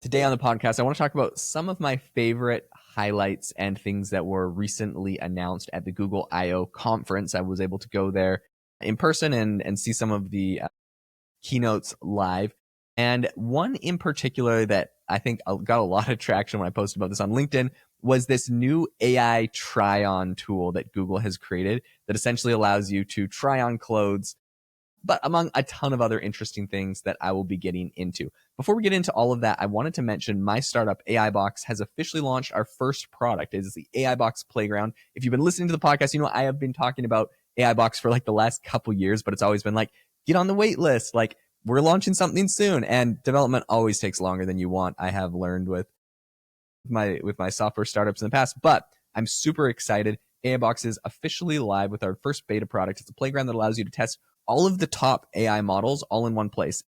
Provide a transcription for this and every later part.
Today on the podcast, I want to talk about some of my favorite highlights and things that were recently announced at the Google I.O conference. I was able to go there in person and see some of the keynotes live. And one in particular that I think got a lot of traction when I posted about this on LinkedIn was this new AI try-on tool that Google has created that essentially allows you to try on clothes, but among a ton of other interesting things that I will be getting into. Before we get into all of that, I wanted to mention my startup, AI Box, has officially launched our first product. It is the AI Box Playground. If you've been listening to the podcast, you know I have been talking about AI Box for like the last couple years, but it's always been like, get on the wait list. Like, we're launching something soon. And development always takes longer than you want. I have learned with my software startups in the past, but I'm super excited. AI Box is officially live with our first beta product. It's a playground that allows you to test all of the top AI models all in one place.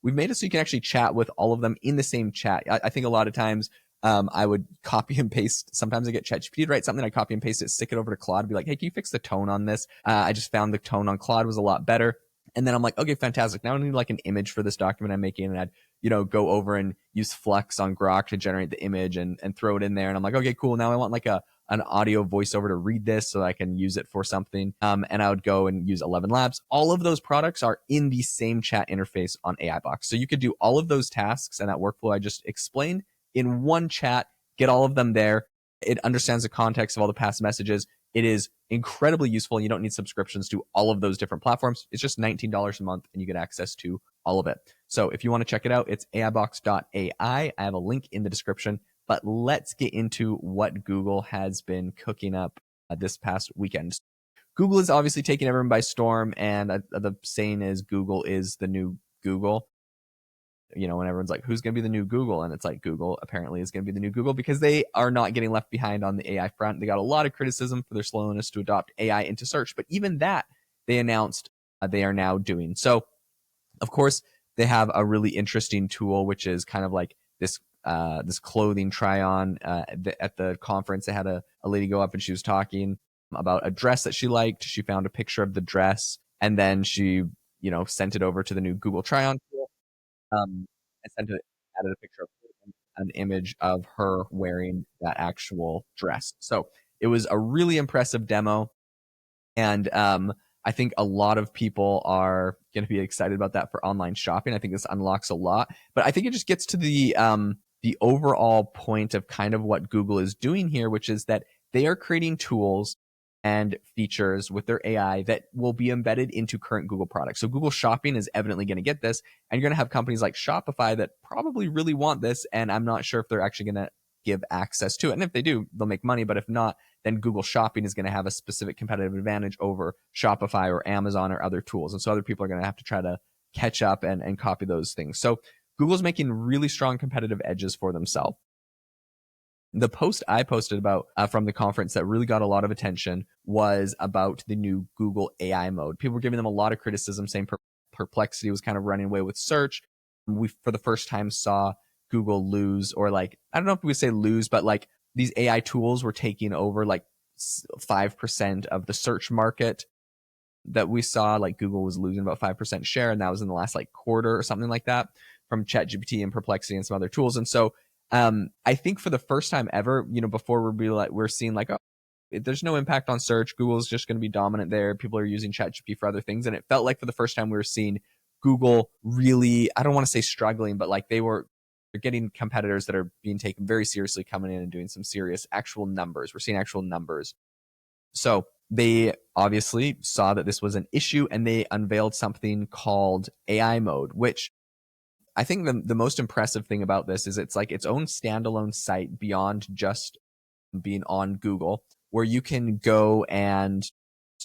We've made it so you can actually chat with all of them in the same chat. I think a lot of times I would copy and paste. Sometimes I get ChatGPT to write something. I copy and paste it, stick it over to Claude, be like, hey, can you fix the tone on this? I just found the tone on Claude was a lot better. And then I'm like, okay, fantastic. Now I need like an image for this document I'm making. And I'd, go over and use Flex on Grok to generate the image and throw it in there. And I'm like, okay, cool. Now I want like an audio voiceover to read this so I can use it for something. And I would go and use 11 Labs. All of those products are in the same chat interface on AI Box. So you could do all of those tasks and that workflow I just explained in one chat, get all of them there. It understands the context of all the past messages. It is incredibly useful. You don't need subscriptions to all of those different platforms. It's just $19 a month and you get access to all of it. So if you want to check it out, it's aibox.ai. I have a link in the description. But let's get into what Google has been cooking up this past weekend. Google is obviously taking everyone by storm, and the saying is Google is the new Google. When everyone's like, who's going to be the new Google? And it's like, Google apparently is going to be the new Google because they are not getting left behind on the AI front. They got a lot of criticism for their slowness to adopt AI into search, but even that they announced they are now doing. So, of course, they have a really interesting tool, which is kind of like this clothing try on. At the conference, they had a lady go up and she was talking about a dress that she liked. She found a picture of the dress and then she, sent it over to the new Google try on tool. And added a picture of an image of her wearing that actual dress. So it was a really impressive demo. And I think a lot of people are going to be excited about that for online shopping. I think this unlocks a lot, but I think it just gets to the overall point of kind of what Google is doing here, which is that they are creating tools and features with their AI that will be embedded into current Google products. So Google Shopping is evidently going to get this, and you're going to have companies like Shopify that probably really want this, and I'm not sure if they're actually going to give access to it. And if they do, they'll make money, but if not, then Google Shopping is going to have a specific competitive advantage over Shopify or Amazon or other tools. And so other people are going to have to try to catch up and copy those things. So Google's making really strong competitive edges for themselves. The post I posted about from the conference that really got a lot of attention was about the new Google AI mode. People were giving them a lot of criticism, saying Perplexity was kind of running away with search. We, for the first time, saw Google lose, or like, I don't know if we would say lose, but like these AI tools were taking over like 5% of the search market that we saw. Like Google was losing about 5% share, and that was in the last like quarter or something like that from ChatGPT and Perplexity and some other tools. And so I think for the first time ever, before we're seeing like, oh, there's no impact on search. Google's just going to be dominant there. People are using ChatGPT for other things. And it felt like for the first time we were seeing Google really, I don't want to say struggling, but like they're getting competitors that are being taken very seriously, coming in and doing some serious actual numbers. We're seeing actual numbers. So they obviously saw that this was an issue and they unveiled something called AI mode, which I think the most impressive thing about this is it's like its own standalone site beyond just being on Google, where you can go and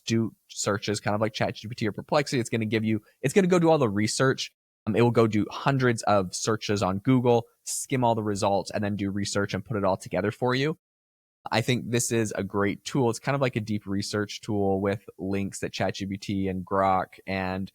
do searches kind of like ChatGPT or Perplexity. It's going to go do all the research. It will go do hundreds of searches on Google, skim all the results, and then do research and put it all together for you. I think this is a great tool. It's kind of like a deep research tool with links that ChatGPT and Grok and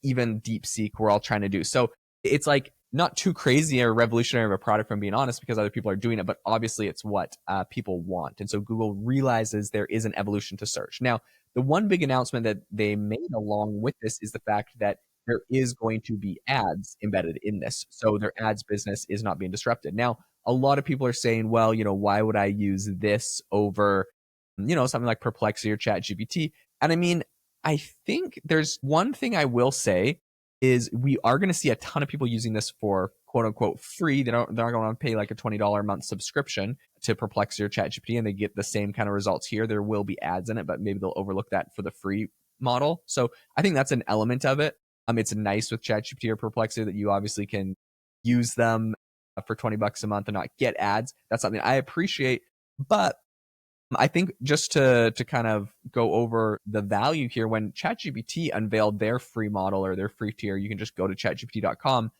even DeepSeek were all trying to do. So it's like not too crazy or revolutionary of a product, from being honest, because other people are doing it, but obviously it's what people want. And so Google realizes there is an evolution to search. Now, the one big announcement that they made along with this is the fact that there is going to be ads embedded in this. So their ads business is not being disrupted. Now, a lot of people are saying, well, why would I use this over, something like Perplexity or ChatGPT? And I mean, I think there's one thing I will say is we are going to see a ton of people using this for quote unquote free. They're not going to pay like a $20 a month subscription to Perplexity or ChatGPT and they get the same kind of results here. There will be ads in it, but maybe they'll overlook that for the free model. So I think that's an element of it. It's nice with ChatGPT or Perplexity that you obviously can use them for $20 a month and not get ads. That's something I appreciate. But I think just to kind of go over the value here, when ChatGPT unveiled their free model or their free tier, you can just go to chatgpt.com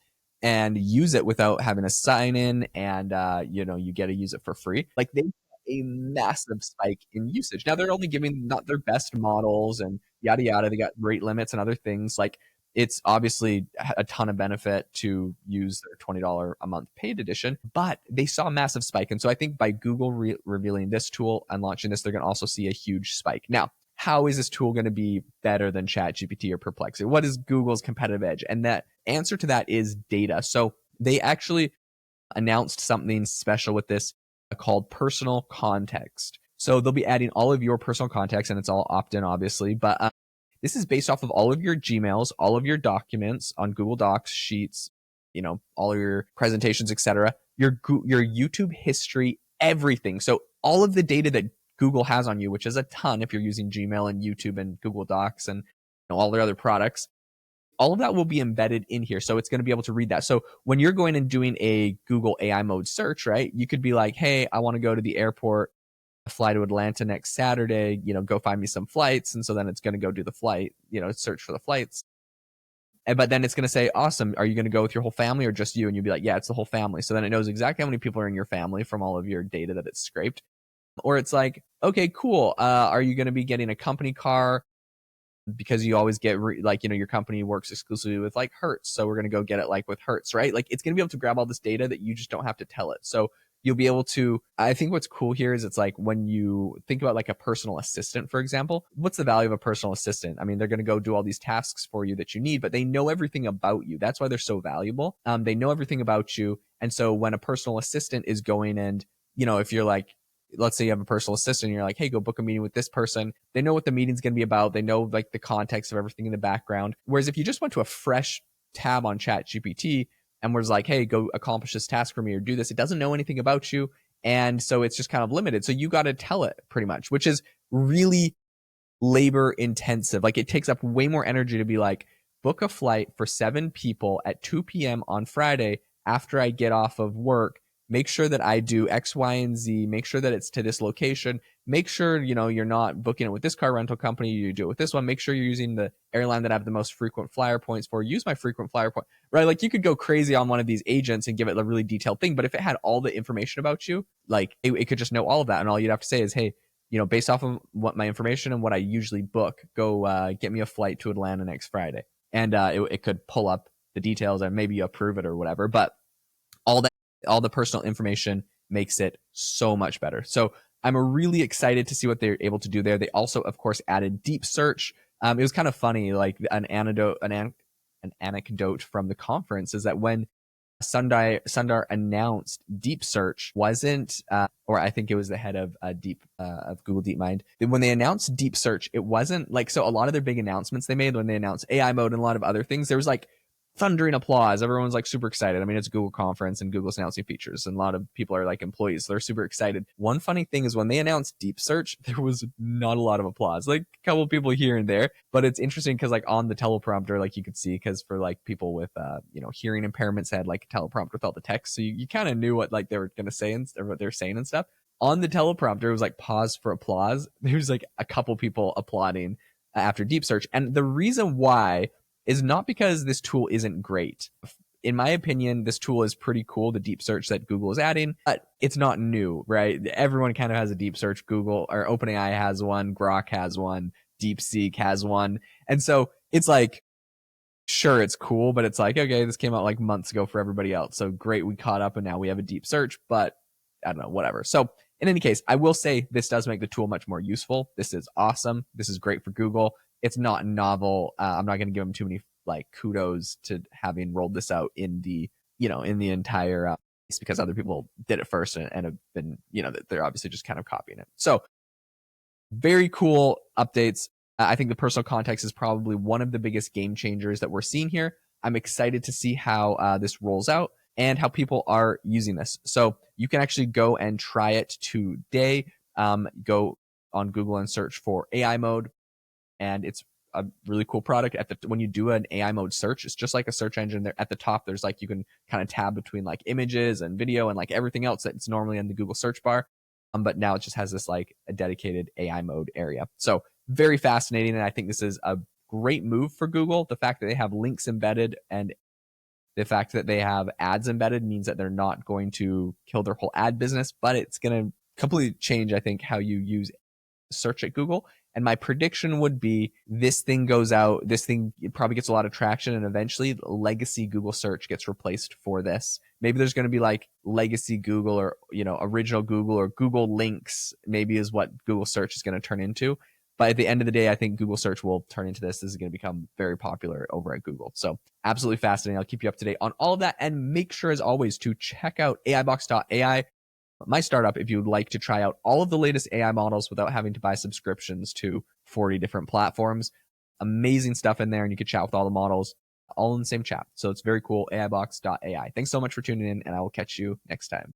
and use it without having to sign in, and you get to use it for free. Like they a massive spike in usage. Now they're only giving not their best models and yada yada. They got rate limits and other things. Like it's obviously a ton of benefit to use their $20 a month paid edition, but they saw a massive spike. And so I think by Google revealing this tool and launching this, they're going to also see a huge spike. Now, how is this tool going to be better than ChatGPT or Perplexity? What is Google's competitive edge? And that answer to that is data. So they actually announced something special with this called personal context. So they'll be adding all of your personal context, and it's all opt-in, obviously, but this is based off of all of your Gmails, all of your documents on Google Docs, Sheets, all of your presentations, etc., your YouTube history, everything. So all of the data that Google has on you, which is a ton if you're using Gmail and YouTube and Google Docs and all their other products, all of that will be embedded in here. So it's going to be able to read that. So when you're going and doing a Google AI mode search, right, you could be like, hey, I want to go to the airport, fly to Atlanta next Saturday, go find me some flights. And so then it's going to go do the flight, search for the flights. But then it's going to say, awesome, are you going to go with your whole family or just you? And you'll be like, yeah, it's the whole family. So then it knows exactly how many people are in your family from all of your data that it's scraped. Or it's like, okay, cool. Are you going to be getting a company car? Because you always get your company works exclusively with like Hertz. So we're going to go get it like with Hertz, right? Like it's going to be able to grab all this data that you just don't have to tell it. So you'll be able to, I think what's cool here is it's like when you think about like a personal assistant, for example, what's the value of a personal assistant? I mean, they're going to go do all these tasks for you that you need, but they know everything about you. That's why they're so valuable. They know everything about you. And so when a personal assistant is going and, if you're like, let's say you have a personal assistant and you're like, hey, go book a meeting with this person. They know what the meeting's going to be about. They know like the context of everything in the background. Whereas if you just went to a fresh tab on ChatGPT and was like, hey, go accomplish this task for me or do this, it doesn't know anything about you. And so it's just kind of limited. So you got to tell it pretty much, which is really labor intensive. Like it takes up way more energy to be like, book a flight for 7 people at 2 p.m. on Friday after I get off of work. Make sure that I do X, Y, and Z. Make sure that it's to this location. Make sure, you're not booking it with this car rental company. You do it with this one. Make sure you're using the airline that I have the most frequent flyer points for. Use my frequent flyer point, right? Like you could go crazy on one of these agents and give it a really detailed thing. But if it had all the information about you, like it could just know all of that. And all you'd have to say is, hey, based off of what my information and what I usually book, go get me a flight to Atlanta next Friday. And it could pull up the details and maybe you approve it or whatever. But all the personal information makes it so much better. So I'm really excited to see what they're able to do there. They also, of course, added deep search. It was kind of funny, like an anecdote from the conference is that when Sundar announced deep search wasn't, or I think it was the head of of Google DeepMind. When they announced deep search, it wasn't like, so a lot of their big announcements they made when they announced AI mode and a lot of other things, there was like thundering applause. Everyone's like super excited. I mean, it's a Google conference and Google's announcing features and a lot of people are like employees. So they're super excited. One funny thing is when they announced deep search, there was not a lot of applause, like a couple of people here and there, but it's interesting because like on the teleprompter, like you could see, because for like people with, hearing impairments had like a teleprompter with all the text. So you kind of knew what like they were going to say and or what they're saying and stuff. On the teleprompter, it was like pause for applause. There's like a couple people applauding after deep search. And the reason why is not because this tool isn't great. In my opinion, this tool is pretty cool, the deep search that Google is adding, but it's not new, right? Everyone kind of has a deep search. Google or OpenAI has one, Grok has one, DeepSeek has one. And so it's like, sure, it's cool, but it's like, okay, this came out like months ago for everybody else. So great, we caught up and now we have a deep search, but I don't know, whatever. So in any case, I will say this does make the tool much more useful. This is awesome. This is great for Google. It's not novel. I'm not going to give them too many like kudos to having rolled this out in the, in the entire because other people did it first and have been, they're obviously just kind of copying it. So very cool updates. I think the personal context is probably one of the biggest game changers that we're seeing here. I'm excited to see how this rolls out and how people are using this. So you can actually go and try it today. Go on Google and search for AI mode, and it's a really cool product. When you do an AI mode search, it's just like a search engine. There at the top, there's like you can kind of tab between like images and video and like everything else that's normally in the Google search bar. But now it just has this like a dedicated AI mode area. So very fascinating, and I think this is a great move for Google. The fact that they have links embedded and the fact that they have ads embedded means that they're not going to kill their whole ad business, but it's going to completely change, I think, how you use search at Google. And my prediction would be this thing goes out, this thing probably gets a lot of traction, and eventually legacy Google search gets replaced for this. Maybe there's going to be like legacy Google or, original Google or Google links, maybe is what Google search is going to turn into. But at the end of the day, I think Google search will turn into this. This is going to become very popular over at Google. So absolutely fascinating. I'll keep you up to date on all of that, and make sure as always to check out AIbox.ai. My startup, if you would like to try out all of the latest AI models without having to buy subscriptions to 40 different platforms. Amazing stuff in there, and you can chat with all the models all in the same chat. So it's very cool, AIbox.ai. Thanks so much for tuning in, and I will catch you next time.